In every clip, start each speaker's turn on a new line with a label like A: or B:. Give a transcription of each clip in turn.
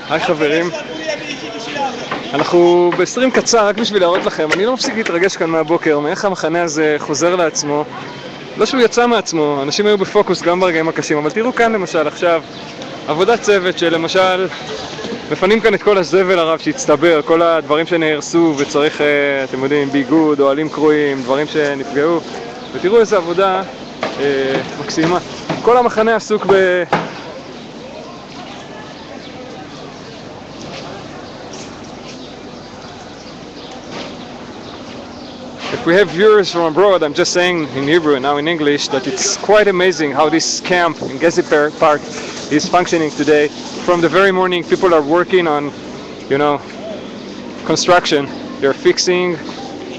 A: היי חברים, אנחנו בסטרים קצר רק בשביל להראות לכם. אני לא מפסיק להתרגש כאן מהבוקר, מאיך המחנה הזה חוזר לעצמו. לא שהוא יצא מעצמו, אנשים היו בפוקוס גם ברגעים הקשים, אבל תראו כאן למשל עכשיו עבודת צוות שלמשל מפנים כאן את כל הזבל הרב שהצטבר, כל הדברים שנהרסו וצריך, אתם יודעים, ביגוד, אוהלים קרועים, דברים שנפגעו, ותראו איזה עבודה מקסימה. כל המחנה עסוק If we have viewers from abroad, I'm just saying in Hebrew and now in English that it's quite amazing how this camp in Gezi Park is functioning today. From the very morning, people are working on, construction. They're fixing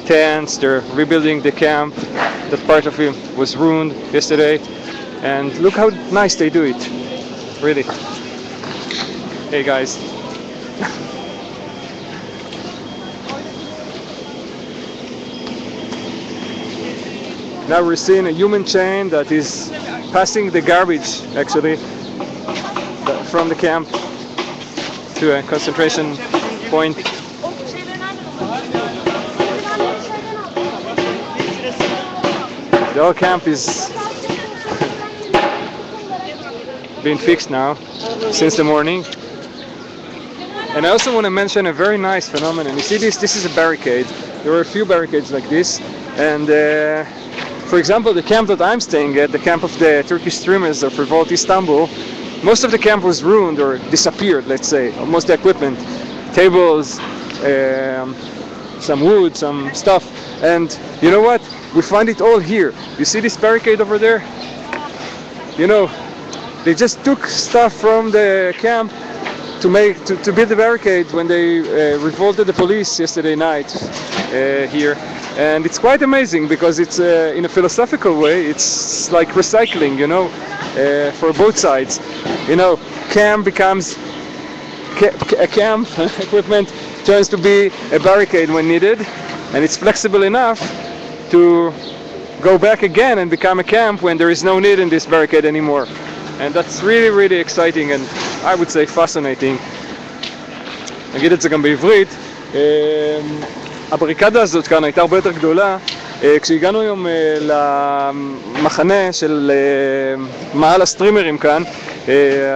A: tents, they're rebuilding the camp. That part of it was ruined yesterday. And look how nice they do it. Really. Hey guys. Now we're seeing a human chain that is passing the garbage, actually, from the camp to a concentration point. The whole camp is being fixed now since the morning. And I also want to mention a very nice phenomenon. You see this is a barricade. There are a few barricades like this, and for example, the camp that I'm staying at, the camp of the Turkish streamers of Revolt Istanbul, most of the camp was ruined or disappeared, let's say. Most of the equipment, tables, some wood, some stuff. And you know what? We find it all here. You see this barricade over there? They just took stuff from the camp to build the barricade when they revolted the police yesterday night here. And it's quite amazing because it's in a philosophical way, it's like recycling, for both sides. Camp becomes a camp, equipment turns to be a barricade when needed, and it's flexible enough to go back again and become a camp when there is no need in this barricade anymore. And that's really, really exciting and I would say fascinating. נגיד את זה גם בעברית. הבריקדה הזאת כאן הייתה הרבה יותר גדולה. כשהגענו היום למחנה של מעל הסטרימרים כאן,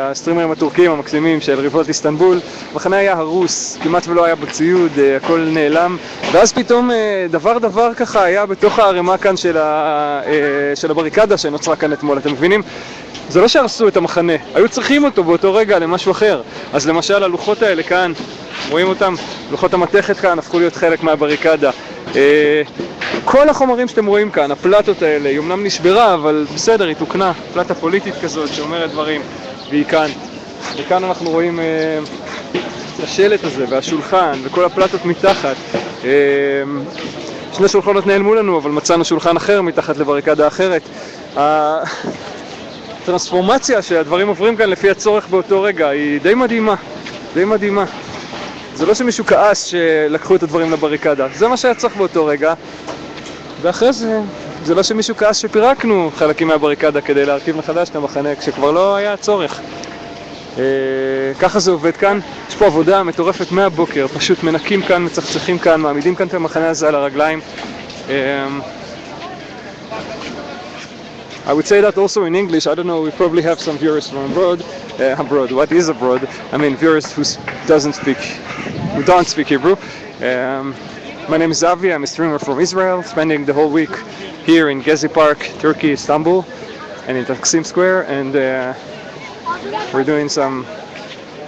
A: הסטרימרים הטורקים המקסימים של ריבולט איסטנבול, המחנה היה הרוס, כמעט ולא היה בציוד, הכל נעלם, ואז פתאום דבר ככה היה בתוך הערימה כאן של הבריקדה שנוצרה כאן אתמול. אתם מבינים? זה לא שהרסו את המחנה, היו צריכים אותו באותו רגע למשהו אחר. אז למשל הלוחות האלה כאן, רואים אותם? לוחות המתכת כאן הפכו להיות חלק מהבריקדה. כל החומרים שאתם רואים כאן, הפלטות האלה, היא אמנם נשברה, אבל בסדר, היא תוקנה. פלטה פוליטית כזאת שאומרת דברים, והיא כאן. וכאן אנחנו רואים את השלט הזה והשולחן וכל הפלטות מתחת. שני שולחנות נעלמו לנו, אבל מצאנו שולחן אחר מתחת לבריקדה אחרת. הטרנספורמציה שהדברים עוברים כאן לפי הצורך באותו רגע היא די מדהימה, די מדהימה. זה לא שמישהו כעס שלקחו את הדברים לבריקדה, זה מה שהיה צריך באותו רגע, ואחרי זה לא שמישהו כעס שפירקנו חלקים מהבריקדה כדי להרכיב מחדש את המחנה כשכבר לא היה צורך. ככה זה עובד כאן. יש פה עבודה מטורפת מהבוקר, פשוט מנקים כאן, מצחצחים כאן, מעמידים כאן את המחנה הזה על הרגליים. I would say that also in English. I don't know, we probably have some viewers from abroad. Abroad, what is abroad? I mean viewers who don't speak Hebrew. My name is Avi, I'm a streamer from Israel, spending the whole week here in Gezi Park, Turkey, Istanbul, and in Taksim Square, and we're doing some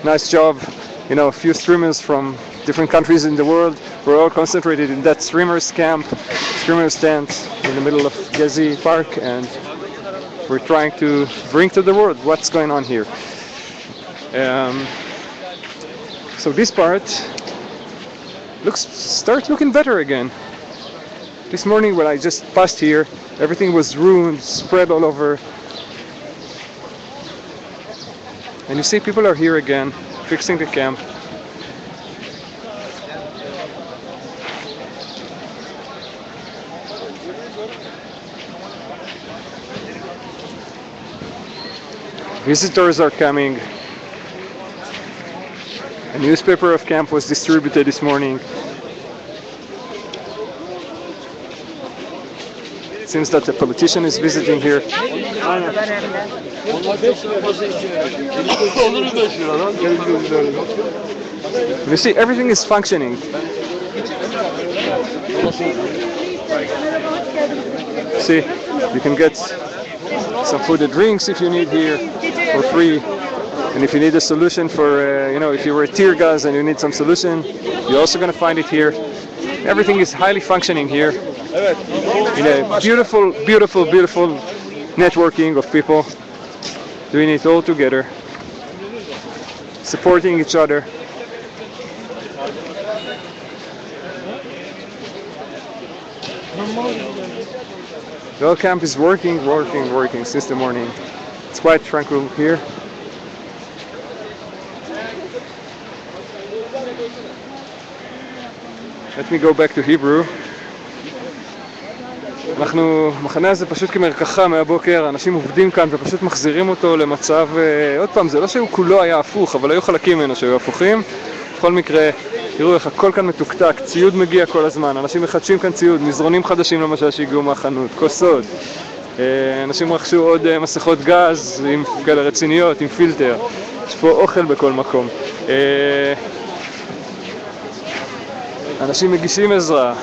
A: nice job. A few streamers from different countries in the world. We're all concentrated in that streamers camp, streamers tent in the middle of Gezi Park, and we're trying to bring to the world what's going on here. So this part starts looking better again. This morning when I just passed here, everything was ruined, spread all over. And you see people are here again, fixing the camp. Visitors are coming. A newspaper of camp was distributed this morning. It seems that a politician is visiting here. You see, everything is functioning. See, you can get some food and drinks if you need here for free. And if you need a solution for, if you were a tear gas and you need some solution, you're also going to find it here. Everything is highly functioning here in a beautiful, beautiful, beautiful networking of people doing it all together, supporting each other. The whole camp is working since the morning. It's quite tranquil here. Let me go back to Hebrew. המחנה הזה פשוט כמרקחה מהבוקר, אנשים עובדים כאן ופשוט מחזירים אותו למצב, עוד פעם, זה לא שהוא כולו היה הפוך, אבל היו חלקים ממנו שהיו הפוכים. בכל מקרה, תראו איך הכל כאן מתוקתק, ציוד מגיע כל הזמן, אנשים מחדשים כאן ציוד, מזרונים חדשים למשל שהגיעו מהחנות, כוסות. אנשים רכשו עוד מסכות גז עם כאלה רציניות, עם פילטר. יש פה אוכל בכל מקום. אנשים מגישים עזרה.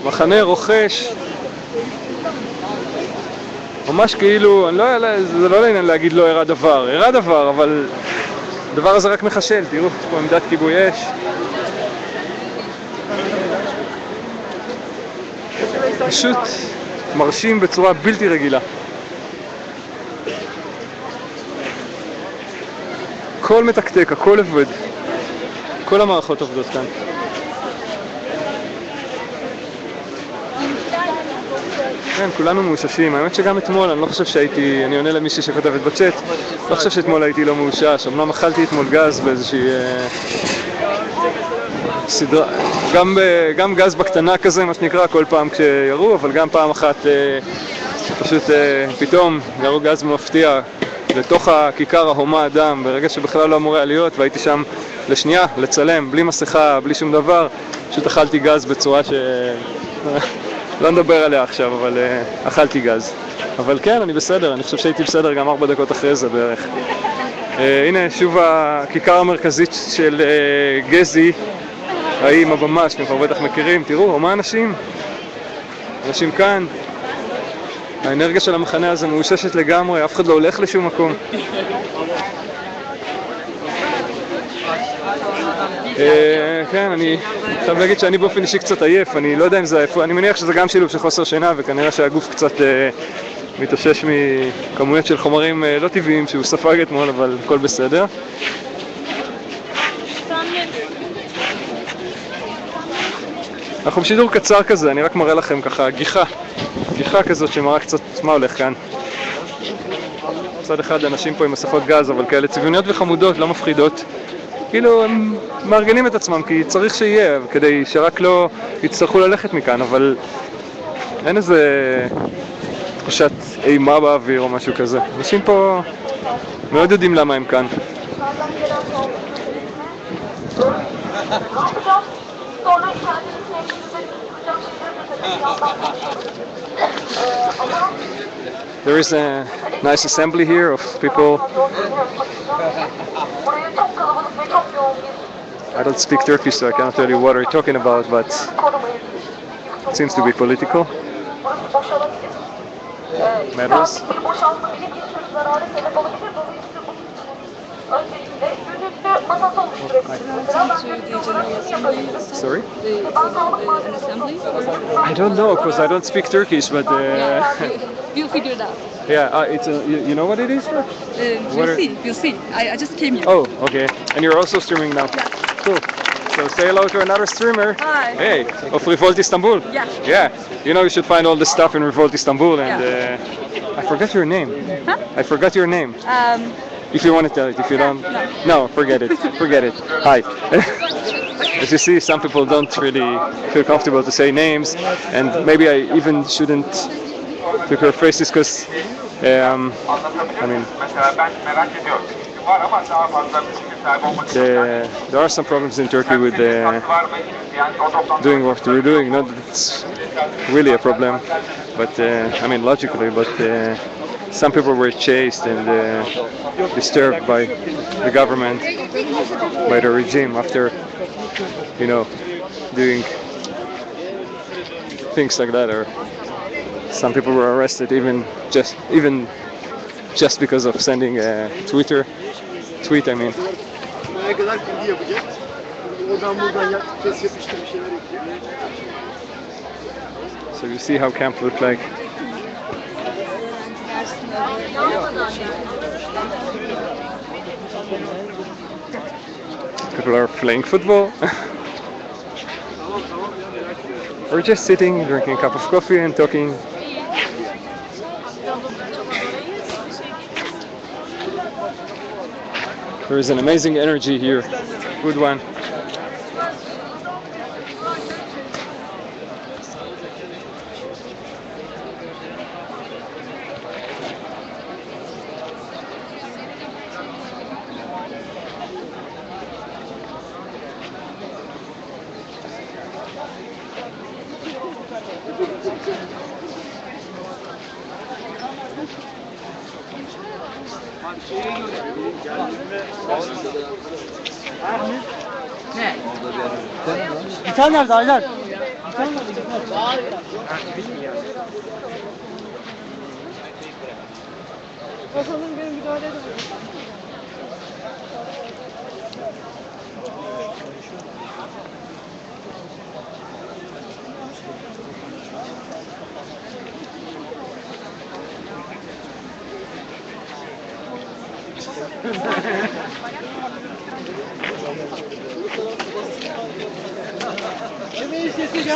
A: מחנה רוכש. ממש כאילו, זה לא לעניין להגיד לא הראה דבר. הראה דבר, אבל הדבר הזה רק מחשל. תראו, יש פה עמדת כיבוי אש. פשוט מרשים בצורה בלתי רגילה. הכל מתקתק, הכל עובד. כל המערכות עובדות כאן. כן, כולנו מאוששים. האמת שגם אתמול, אני לא חושב שהייתי, אני עונה למישהי שכותבת בצ'אט, לא חושב שאתמול הייתי לא מאושש. אמנם אכלתי אתמול גז באיזושהי סדרה, גם גז בקטנה כזה, מה שנקרא, כל פעם כשירו, אבל גם פעם אחת פשוט פתאום ירו גז מפתיע לתוך הכיכר ההומה אדם, ברגע שבכלל לא אמור היה להיות, והייתי שם לשנייה, לצלם, בלי מסכה, בלי שום דבר, פשוט אכלתי גז בצורה ש... לא נדבר עליה עכשיו, אבל אכלתי גז. אבל כן, אני בסדר, אני חושב שהייתי בסדר גם 4 דקות אחרי זה בערך. הנה שוב הכיכר המרכזית של גזי, ההיא עם הבמה שאתם כבר בטח מכירים, תראו, מה אנשים? אנשים כאן. האנרגיה של המחנה הזה מאוששת לגמרי, אף אחד לא הולך לשום מקום. כן, אני חייב להגיד שאני באופן אישי קצת עייף, אני לא יודע אם זה עייף, אני מניח שזה גם שילוב של חוסר שינה, וכנראה שהגוף קצת מתאושש מכמויות של חומרים לא טבעיים שהוא ספג אתמול, אבל הכל בסדר. אנחנו בשידור קצר כזה, אני רק מראה לכם ככה גיחה כזאת שמראה קצת מה הולך כאן. מצד אחד אנשים פה עם מסכות גז, אבל כאלה צבעוניות וחמודות, לא מפחידות. כאילו הם מארגנים את עצמם, כי צריך שיהיה, כדי שרק לא יצטרכו ללכת מכאן, אבל אין איזה תחושת אימה באוויר או משהו כזה. אנשים פה מאוד יודעים למה הם כאן. There is a nice assembly here of people. I don't speak Turkish, so I cannot tell you what you're talking about, but it seems to be political matters. Sorry? I don't know, because I don't speak Turkish, but...
B: You'll figure it out.
A: Yeah, it's you know what it is?
B: You'll see. I just came here.
A: Oh, okay. And you're also streaming now?
B: Yeah.
A: Cool. So say hello to another streamer.
B: Hi.
A: Hey, of Revolt Istanbul.
B: Yeah.
A: Yeah. You know you should find all this stuff in Revolt Istanbul, and I forgot your name.
B: Huh?
A: I forgot your name. If you want to tell it, if you don't...
B: No,
A: forget it. Forget it. Hi. As you see, some people don't really feel comfortable to say names, and maybe I even shouldn't prepare phrases because, I mean, There are some problems in Turkey with doing what we're doing. Not that it's really a problem, but I mean logically, but some people were chased and disturbed by the government, by the regime after, you know, doing things like that, or some people were arrested even just because of sending a tweet. I mean, so you see how camp looked like. People are playing football. Or just sitting, drinking a cup of coffee and talking. There is an amazing energy here. Good one.
C: Gitar nerede Aylar?
B: Bakalım benim müdahale edemem.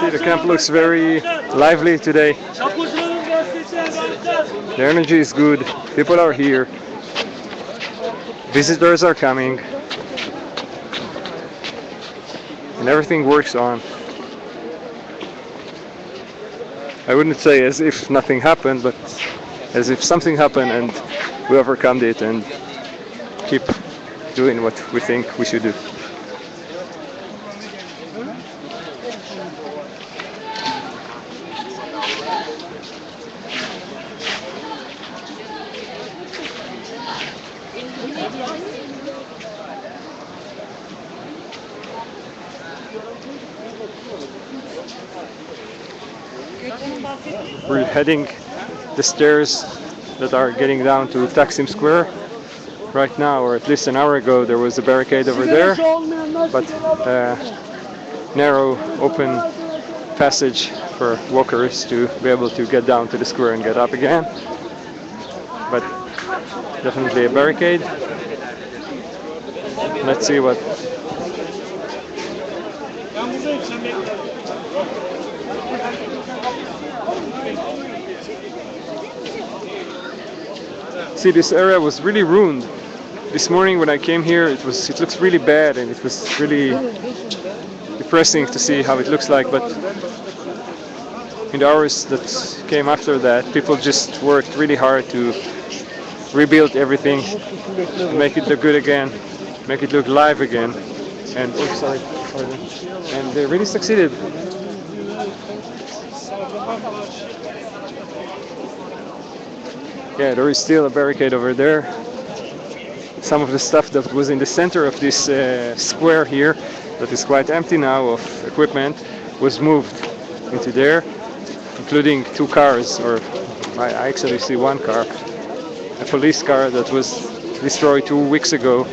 A: See, the camp looks very lively today. The energy is good. People are here. Visitors are coming. And everything works on. I wouldn't say as if nothing happened, but as if something happened and we overcome it and keep doing what we think we should do. We're heading the stairs that are getting down to Taksim Square. Right now, or at least an hour ago, there was a barricade over there, but narrow, open passage for walkers to be able to get down to the square and get up again. But definitely a barricade. Let's see what. See, this area was really ruined. This morning when I came here, it looks really bad, and it was really depressing to see how it looks like. But in the hours that came after that, people just worked really hard to rebuild everything, make it look good again, make it look live again, and and they really succeeded. Yeah, there is still a barricade over there. Some of the stuff that was in the center of this square here, that is quite empty now of equipment, was moved into there, including 2 cars, or I actually see 1 car, a police car that was destroyed 2 weeks ago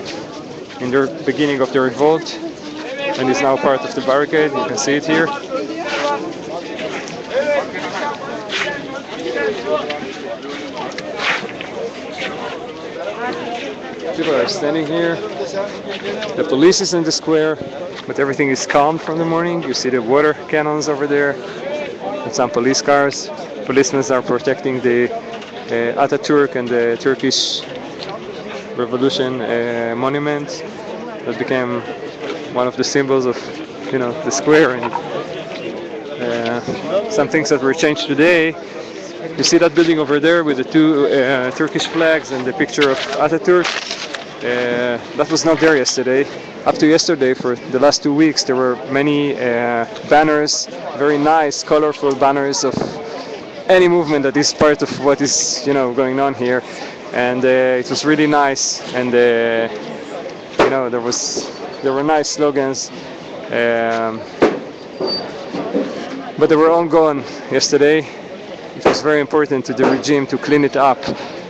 A: in the beginning of the revolt, and is now part of the barricade. You can see it here. People are standing here. The police is in the square, but everything is calm from the morning. You see the water cannons over there and some police cars. Policemen are protecting the Atatürk and the Turkish Revolution monument that became one of the symbols of, the square. And some things that were changed today. You see that building over there with the 2 Turkish flags and the picture of Atatürk. That was not there yesterday. Up to yesterday, for the last 2 weeks, there were many banners, very nice, colorful banners of any movement that is part of what is, going on here, and it was really nice. And there were nice slogans, um, but they were all gone yesterday. It was very important to the regime to clean it up,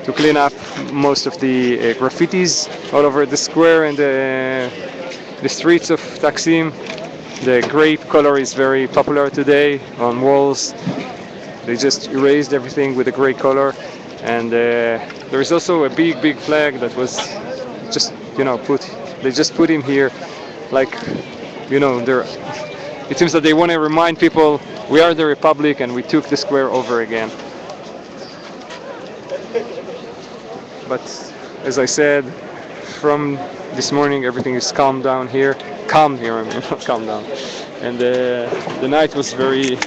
A: to clean up most of the graffitis all over the square and the streets of Taksim. The grape color is very popular today on walls. They just erased everything with a gray color, and there is also a big flag that was just put. They just put him here, like there. It seems that they want to remind people we are the republic and we took the square over again. But as I said, from this morning everything is calm here. Calm here, I mean, not calm down. And the night was very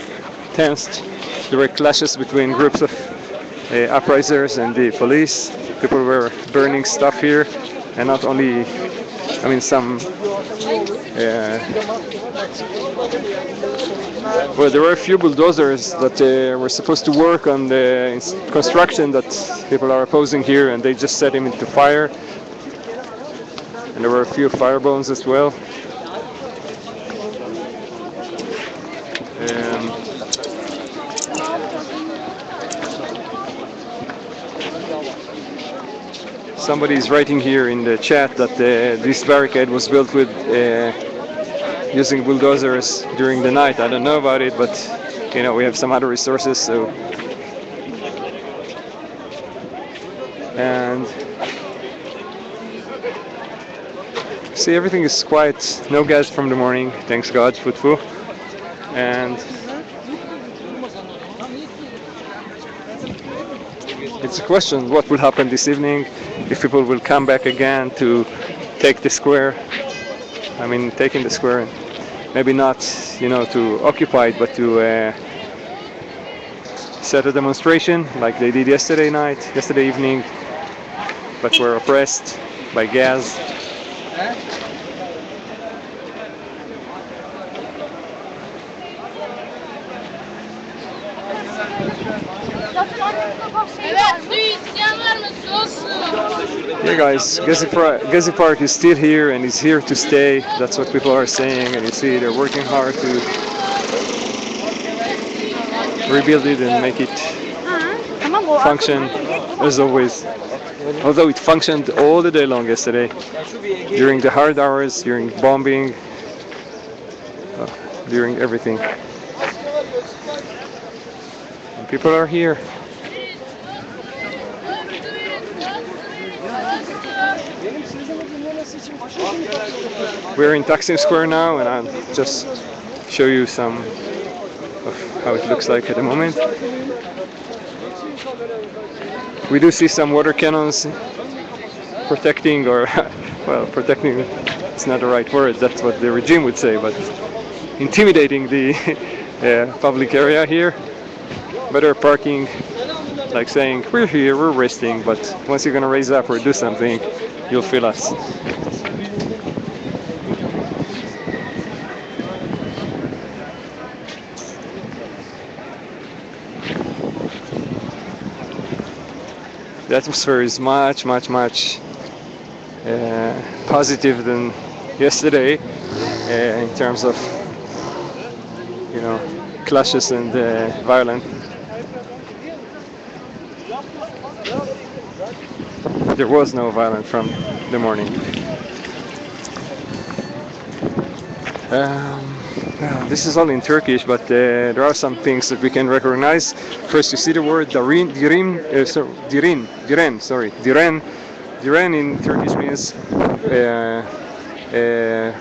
A: tensed. There were clashes between groups of uprisers and the police. People were burning stuff here, and not only, some. Well, there were a few bulldozers that were supposed to work on the construction that people are opposing here, and they just set him into fire. And there were a few firebombs as well. Somebody is writing here in the chat that this barricade was built with using bulldozers during the night. I don't know about it, but we have some other resources. So, and see, everything is quiet. No gas from the morning, thanks God, fufu. And it's a question what will happen this evening, if people will come back again to take the square. Taking the square, maybe not, to occupy it, but to set a demonstration like they did yesterday evening, but were oppressed by gas. Yeah, guys, Gezi Park is still here and is here to stay. That's what people are saying, and you see they're working hard to rebuild it and make it function as always. Although it functioned all the day long yesterday, during the hard hours, during bombing, during everything. And people are here. We're in Taksim Square now, and I'll just show you some of how it looks like at the moment. We do see some water cannons protecting, or protecting, it's not the right word, that's what the regime would say, but intimidating the public area here. Better parking, like saying, we're here, we're resting, but once you're going to raise up or do something, you'll feel us. The atmosphere is much positive than yesterday in terms of clashes and violence. There was no violence from the morning. This is all in Turkish, but there are some things that we can recognize. First, you see the word diren. Diren in Turkish means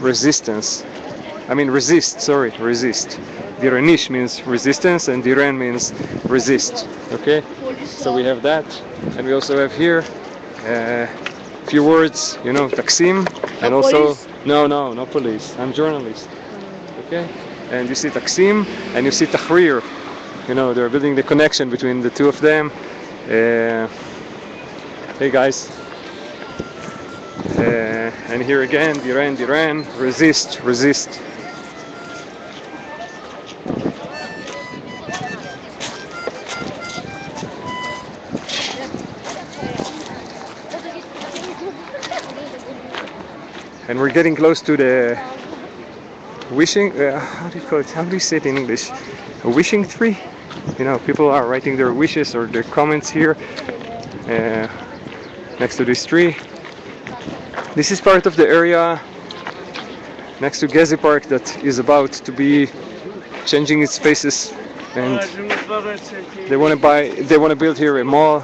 A: resistance. Resist. Direniş means resistance, and diren means resist. Okay, so we have that, and we also have here a few words. Taksim, and also no police. I'm journalist. Okay, and you see Taksim and you see Tahrir. They're building the connection between the two of them. Hey guys. And here again, Iran, resist, resist. And we're getting close to the wishing, how do you call it? How do you say it in English? A wishing tree? You know, people are writing their wishes or their comments here uh, next to this tree. This is part of the area next to Gezi Park that is about to be changing its faces, and they want to build here a mall.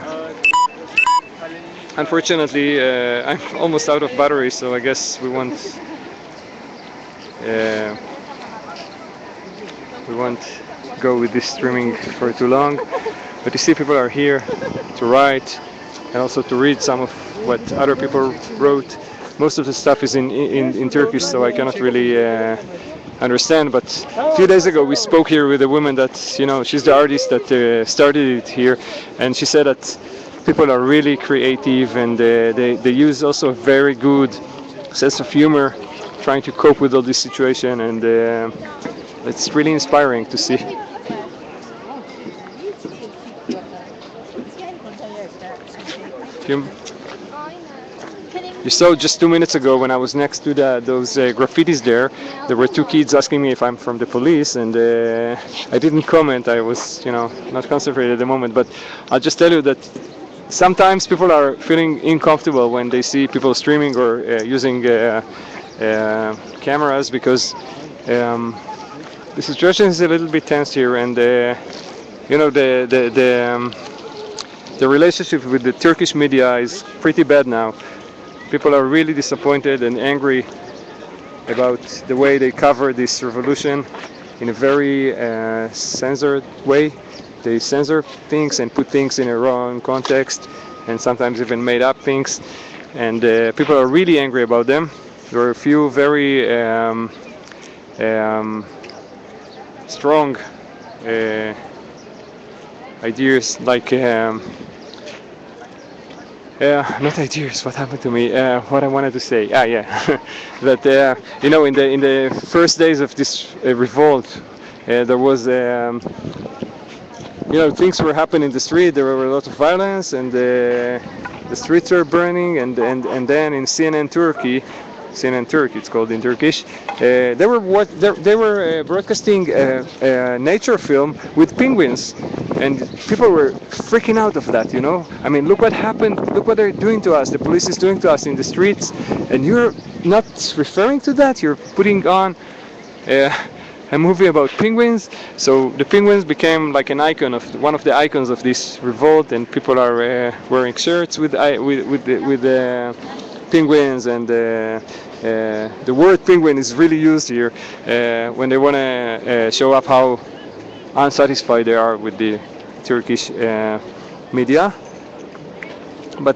A: Unfortunately, I'm almost out of battery, so I guess uh, we won't go with this streaming for too long. But you see, people are here to write and also to read some of what other people wrote. Most of the stuff is in Turkish, so I cannot really understand. But a few days ago, we spoke here with a woman that, you know, she's the artist that started it here, and she said that people are really creative, and they use also a very good sense of humor trying to cope with all this situation, and it's really inspiring to see. You, you saw just 2 minutes ago when I was next to those graffitis there were two kids asking me if I'm from the police, and I didn't comment. I was, you know, not concentrated at the moment, but I'll just tell you that sometimes people are feeling uncomfortable when they see people streaming or using cameras, because the situation is a little bit tense here, and you know, the relationship with the Turkish media is pretty bad now. People are really disappointed and angry about the way they cover this revolution in a very censored way. They censor things and put things in a wrong context, and sometimes even made up things. And people are really angry about them. There are a few very um, strong ideas, like not ideas. What happened to me? What I wanted to say. Yeah, that you know, in the first days of this revolt, there was you know, things were happening in the street. There were a lot of violence, and the streets were burning. And then in CNN Turkey, it's called in Turkish. They were broadcasting a nature film with penguins, and people were freaking out of that. You know, I mean, look what happened. Look what they're doing to us. The police is doing to us in the streets, and you're not referring to that. You're putting on a movie about penguins. So the penguins became like an icon of one of the icons of this revolt, and people are wearing shirts with penguins, and the word penguin is really used here when they want to show up how unsatisfied they are with the Turkish media. But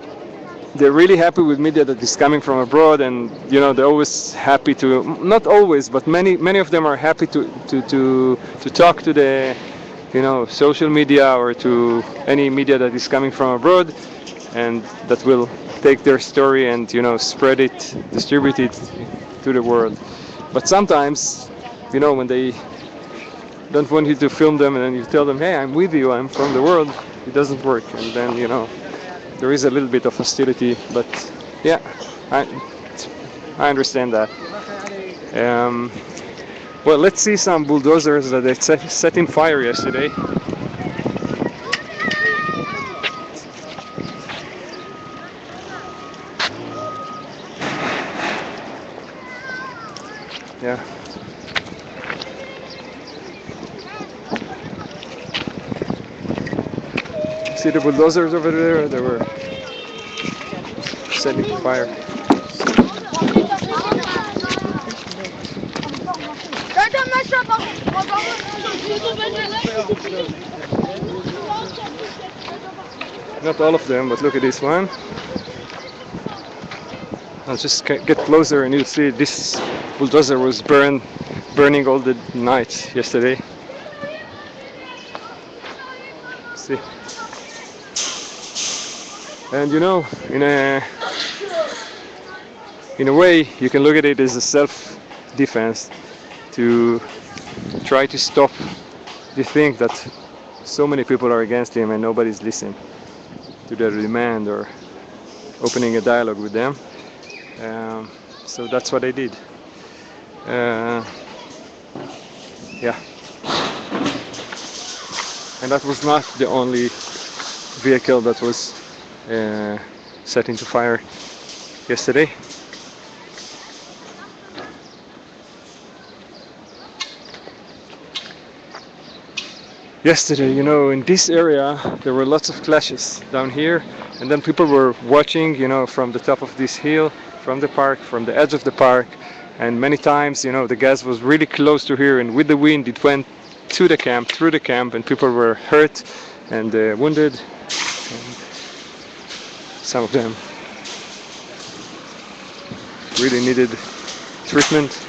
A: they're really happy with media that is coming from abroad, and you know, they're always happy to, not always, but many of them are happy to talk to the, you know, social media or to any media that is coming from abroad, and that will take their story and, you know, spread it, distribute it to the world. But sometimes, you know, when they don't want you to film them, and then you tell them, hey, I'm with you, I'm from the world, it doesn't work, and then, you know, there is a little bit of hostility. But yeah, I understand that. Well, let's see some bulldozers that they set in fire yesterday. Yeah. See the bulldozers over there? They were setting fire. Not all of them, but look at this one. I'll just get closer and you'll see this bulldozer was burning all the night yesterday. See? And you know, in a way, you can look at it as a self-defense to try to stop the thing that so many people are against him and nobody's listening to their demand or opening a dialogue with them. So that's what I did. Uh, yeah, and that was not the only vehicle that was set into fire yesterday. Yesterday, in this area, there were lots of clashes down here, and then people were watching, from the top of this hill, from the park, from the edge of the park, and many times, the gas was really close to here, and with the wind, it went to the camp, through the camp, and people were hurt and wounded, and some of them really needed treatment.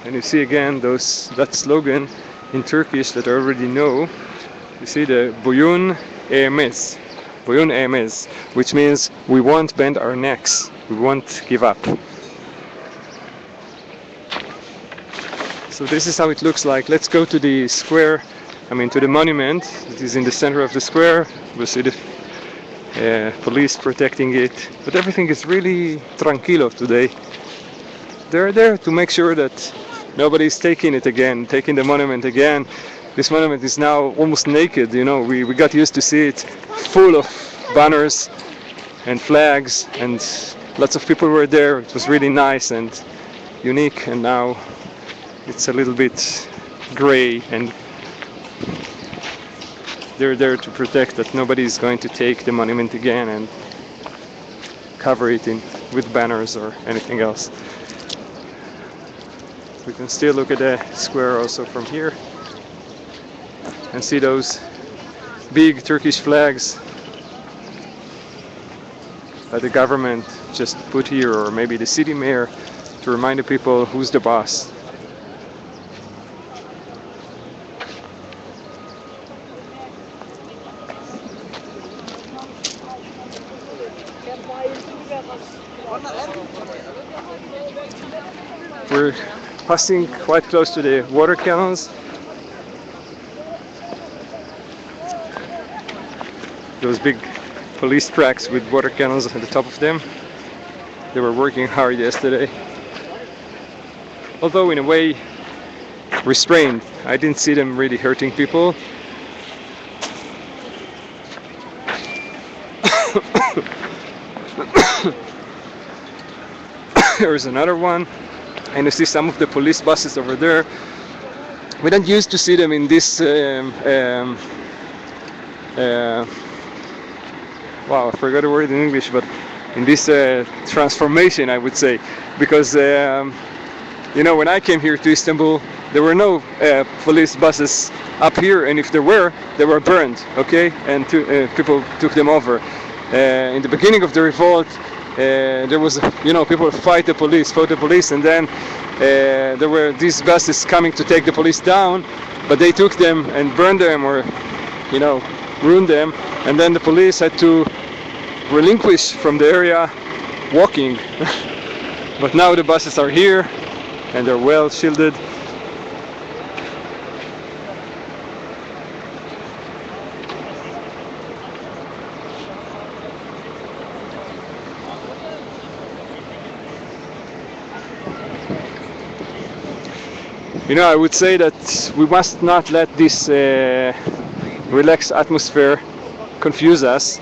A: And you see again that slogan in Turkish that I already know. You see the Boyun Eğmez, Boyun Eğmez, which means we won't bend our necks, we won't give up. So this is how it looks like. Let's go to the square, to the monument that is in the center of the square. We'll see the police protecting it, but everything is really tranquilo today. They're there to make sure that nobody's taking the monument again. This monument is now almost naked, we got used to see it full of banners and flags, and lots of people were there. It was really nice and unique, and now it's a little bit gray, and they're there to protect that nobody is going to take the monument again and cover it with banners or anything else. We can still look at the square also from here and see those big Turkish flags that the government just put here, or maybe the city mayor, to remind the people who's the boss. We're passing quite close to the water cannons. Those big police tracks with water cannons at the top of them. They were working hard yesterday. Although in a way restrained. I didn't see them really hurting people. There's another one, and you see some of the police buses over there. We don't used to see them in this wow, I forgot the word in English, but in this transformation, I would say, because when I came here to Istanbul, there were no police buses up here, and if there were, they were burned, okay, and people took them over. In the beginning of the revolt, there was, people fought the police, and then there were these buses coming to take the police down, but they took them and burned them, or, ruined them, and then the police had to relinquish from the area walking. But now the buses are here, and they're well shielded. I would say that we must not let this relaxed atmosphere confuse us,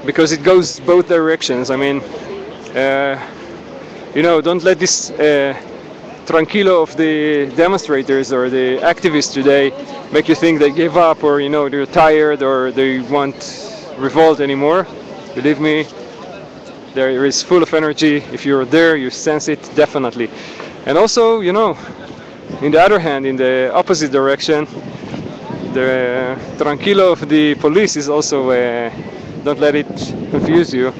A: because it goes both directions. Don't let this tranquilo of the demonstrators or the activists today make you think they give up, or they're tired, or they won't revolt anymore. Believe me, there is full of energy. If you're there, you sense it definitely. And also, in the other hand, in the opposite direction, the tranquilo of the police is also, don't let it confuse you.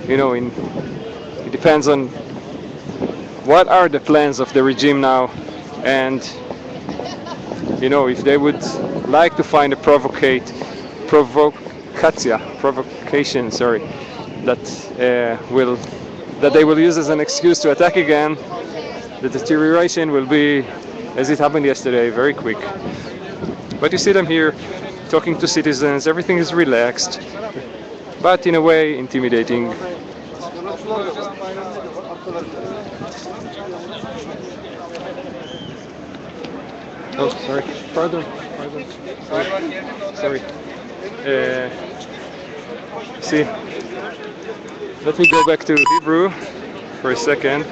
A: It depends on what are the plans of the regime now, and if they would like to find a provocation provocation, sorry, that that they will use as an excuse to attack again. The deterioration will be, as it happened yesterday, very quick. But you see them here talking to citizens, everything is relaxed, but in a way intimidating. Oh, sorry. Pardon. Sorry. See, let me go back to Hebrew for a second.